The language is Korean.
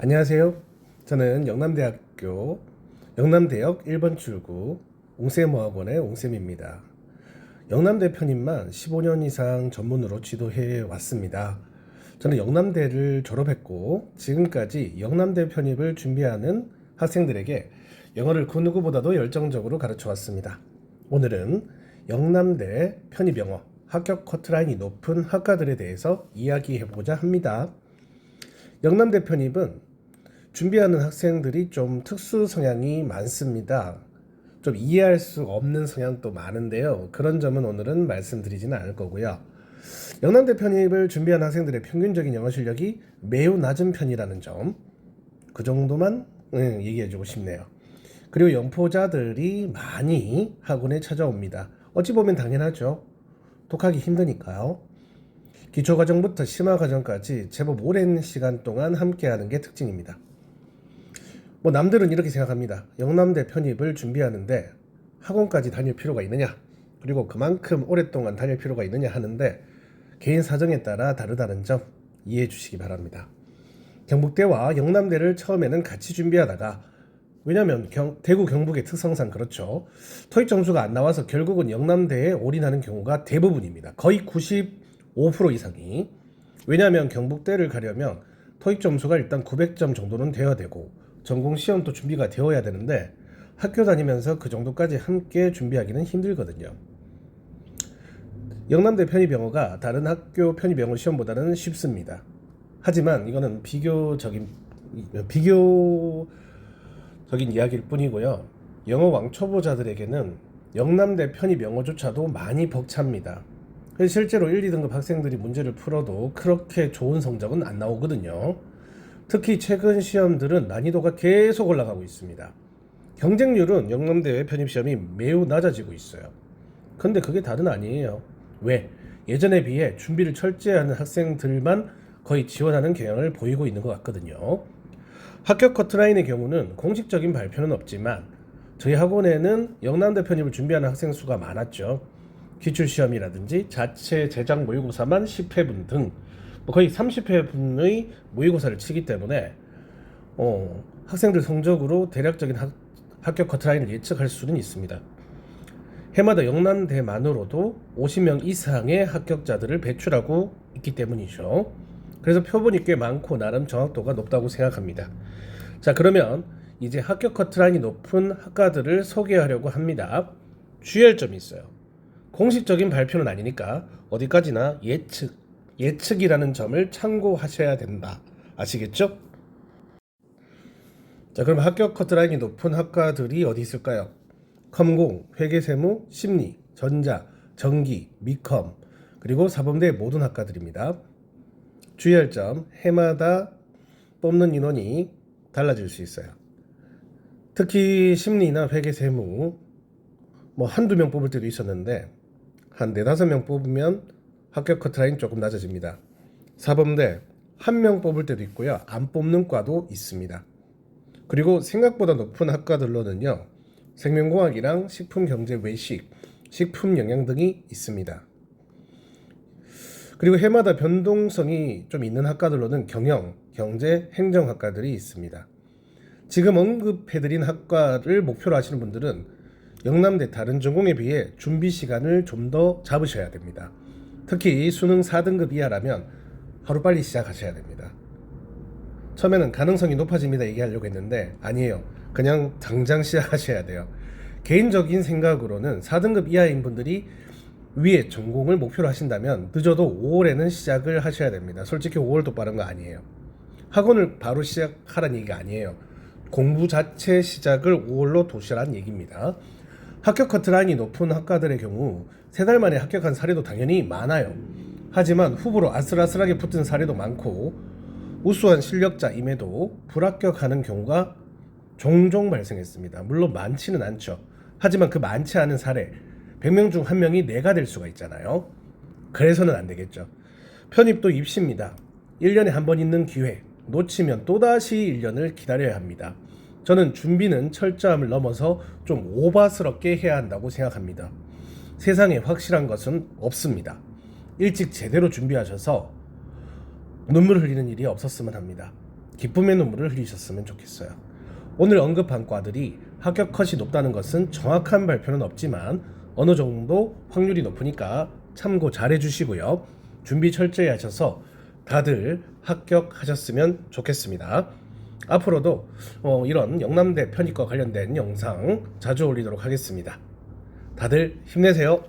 안녕하세요. 저는 영남대역 1번 출구 옹쌤어학원의 옹쌤입니다. 영남대 편입만 15년 이상 전문으로 지도해 왔습니다. 저는 영남대를 졸업했고 지금까지 영남대 편입을 준비하는 학생들에게 영어를 그 누구보다도 열정적으로 가르쳐 왔습니다. 오늘은 영남대 편입영어 합격 커트라인이 높은 학과들에 대해서 이야기해보고자 합니다. 영남대 편입은 준비하는 학생들이 좀 특수 성향이 많습니다. 좀 이해할 수 없는 성향도 많은데요. 그런 점은 오늘은 말씀드리지는 않을 거고요. 영남대 편입을 준비하는 학생들의 평균적인 영어 실력이 매우 낮은 편이라는 점, 그 정도만 얘기해주고 싶네요. 그리고 영포자들이 많이 학원에 찾아옵니다. 어찌 보면 당연하죠. 독하기 힘드니까요. 기초과정부터 심화과정까지 제법 오랜 시간 동안 함께하는 게 특징입니다. 남들은 이렇게 생각합니다. 영남대 편입을 준비하는데 학원까지 다닐 필요가 있느냐, 그리고 그만큼 오랫동안 다닐 필요가 있느냐 하는데 개인 사정에 따라 다르다는 점 이해해 주시기 바랍니다. 경북대와 영남대를 처음에는 같이 준비하다가, 왜냐하면 대구 경북의 특성상 그렇죠. 토익 점수가 안 나와서 결국은 영남대에 올인하는 경우가 대부분입니다. 거의 95% 이상이. 왜냐하면 경북대를 가려면 토익 점수가 일단 900점 정도는 되어야 되고 전공 시험도 준비가 되어야 되는데 학교 다니면서 그 정도까지 함께 준비하기는 힘들거든요. 영남대 편입영어가 다른 학교 편입영어 시험보다는 쉽습니다. 하지만 이거는 비교적인 이야기일 뿐이고요. 영어 왕초보자들에게는 영남대 편입영어조차도 많이 벅찹니다. 실제로 1, 2등급 학생들이 문제를 풀어도 그렇게 좋은 성적은 안 나오거든요. 특히 최근 시험들은 난이도가 계속 올라가고 있습니다. 경쟁률은 영남대 편입시험이 매우 낮아지고 있어요. 근데 그게 다는 아니에요. 왜? 예전에 비해 준비를 철저히 하는 학생들만 거의 지원하는 경향을 보이고 있는 것 같거든요. 합격 커트라인의 경우는 공식적인 발표는 없지만 저희 학원에는 영남대 편입을 준비하는 학생 수가 많았죠. 기출시험이라든지 자체 제작 모의고사만 10회분 등 거의 30회분의 모의고사를 치기 때문에 학생들 성적으로 대략적인 합격 커트라인을 예측할 수는 있습니다. 해마다 영남대만으로도 50명 이상의 합격자들을 배출하고 있기 때문이죠. 그래서 표본이 꽤 많고 나름 정확도가 높다고 생각합니다. 자, 그러면 이제 합격 커트라인이 높은 학과들을 소개하려고 합니다. 주의할 점이 있어요. 공식적인 발표는 아니니까 어디까지나 예측이라는 점을 참고하셔야 된다. 아시겠죠? 자, 그럼 합격 커트라인이 높은 학과들이 어디 있을까요? 컴공, 회계세무, 심리, 전자, 전기, 미컴, 그리고 사범대의 모든 학과들입니다. 주의할 점, 해마다 뽑는 인원이 달라질 수 있어요. 특히 심리나 회계세무 한두 명 뽑을 때도 있었는데 한 4, 5명 뽑으면 합격 커트라인 조금 낮아집니다. 사범대 1명 뽑을 때도 있고요. 안 뽑는 과도 있습니다. 그리고 생각보다 높은 학과들로는요. 생명공학이랑 식품경제외식, 식품영양 등이 있습니다. 그리고 해마다 변동성이 좀 있는 학과들로는 경영, 경제, 행정학과들이 있습니다. 지금 언급해드린 학과를 목표로 하시는 분들은 영남대 다른 전공에 비해 준비 시간을 좀 더 잡으셔야 됩니다. 특히 수능 4등급 이하라면 하루빨리 시작하셔야 됩니다. 처음에는 가능성이 높아집니다 얘기하려고 했는데 아니에요. 그냥 당장 시작하셔야 돼요. 개인적인 생각으로는 4등급 이하인 분들이 위에 전공을 목표로 하신다면 늦어도 5월에는 시작을 하셔야 됩니다. 솔직히 5월도 빠른 거 아니에요. 학원을 바로 시작하라는 얘기가 아니에요. 공부 자체 시작을 5월로 도시라는 얘기입니다. 합격 커트라인이 높은 학과들의 경우 3달 만에 합격한 사례도 당연히 많아요. 하지만 후보로 아슬아슬하게 붙은 사례도 많고 우수한 실력자임에도 불합격하는 경우가 종종 발생했습니다. 물론 많지는 않죠. 하지만 그 많지 않은 사례 100명 중 1명이 내가 될 수가 있잖아요. 그래서는 안 되겠죠. 편입도 입시입니다. 1년에 한 번 있는 기회, 놓치면 또다시 1년을 기다려야 합니다. 저는 준비는 철저함을 넘어서 좀 오바스럽게 해야 한다고 생각합니다. 세상에 확실한 것은 없습니다. 일찍 제대로 준비하셔서 눈물 흘리는 일이 없었으면 합니다. 기쁨의 눈물을 흘리셨으면 좋겠어요. 오늘 언급한 과들이 합격 컷이 높다는 것은 정확한 발표는 없지만 어느 정도 확률이 높으니까 참고 잘 해주시고요. 준비 철저히 하셔서 다들 합격하셨으면 좋겠습니다. 앞으로도 이런 영남대 편입과 관련된 영상 자주 올리도록 하겠습니다. 다들 힘내세요.